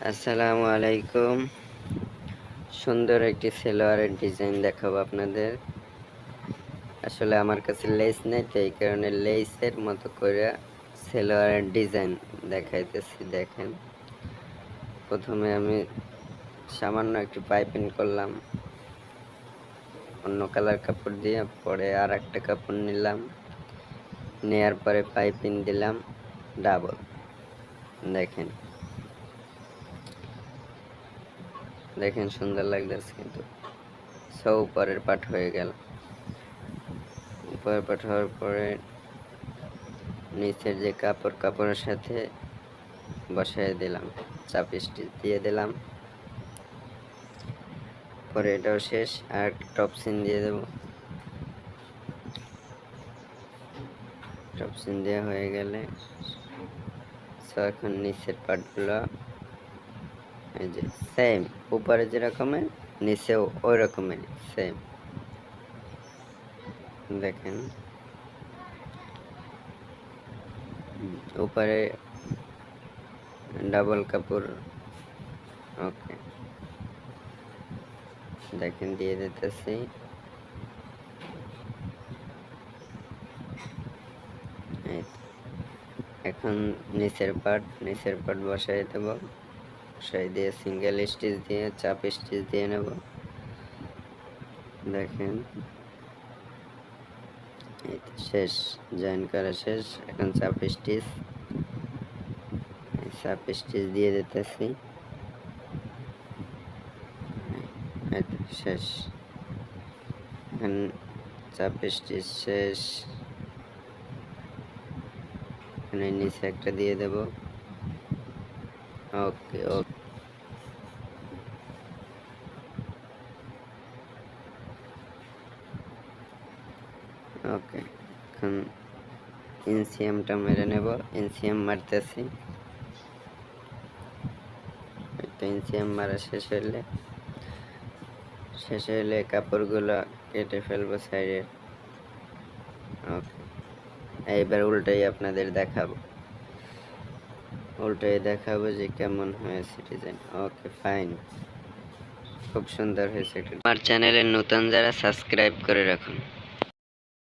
আসসালামু আলাইকুম। সুন্দর একটি সালোয়ারের ডিজাইন দেখাবো আপনাদের। আসলে আমার কাছে লেস নেই, তো এই কারণে লেসের মতো করে সালোয়ারের ডিজাইন দেখাইতেছি। দেখেন, প্রথমে আমি সামান্য একটু পাইপিং করলাম অন্য কালার কাপড় দিয়ে, পরে আর একটা কাপড় নিলাম, নেয়ার পরে পাইপিং দিলাম ডাবল। দেখেন দেখেন সুন্দর লাগতেছে, কিন্তু সব উপরের পাট হয়ে গেল। উপরের পাট হওয়ার পরে নিচের যে কাপড়ের সাথে বসাই দিলাম, চাপ স্টিচ দিয়ে দিলাম। পরে এটাও শেষ, আর টপসিন দিয়ে দেব। টপসিন দেওয়া হয়ে গেলে এখন নিচের পার্টগুলো এই যে সেম, উপরে যেরকমের নিচেও ওই রকমের সেম। দেখেন উপরে ডাবল কাপড়, ওকে দেখেন দিয়ে দিতেছি। এখন নিচের পার্ট বসাই দেব। বসাই দিয়ে সিঙ্গেল স্টিচ দিয়ে চাপ স্টিচ দিয়ে নেব। দেখেন এই তো শেষ, জয়েন করা শেষ। এখন চাপ স্টিচ দিয়ে দিতেছি। শেষ, এখন চাপ স্টিচ শেষ। এখানে নিচে একটা দিয়ে দেব। ওকে ওকে ওকে এখন ইনসিয়ামটা মেরে নেব। ইনসিয়াম মারতেছি। ইনসিয়াম মারা শেষ হলে কাপড়গুলো কেটে ফেলবো সাইডে। ওকে, এইবার উল্টাই আপনাদের দেখাবো, যে কেমন হয়েছে ডিজাইন। ওকে ফাইন, খুব সুন্দর হয়েছে। আমার চ্যানেলে নতুন যারা সাবস্ক্রাইব করে রাখুন।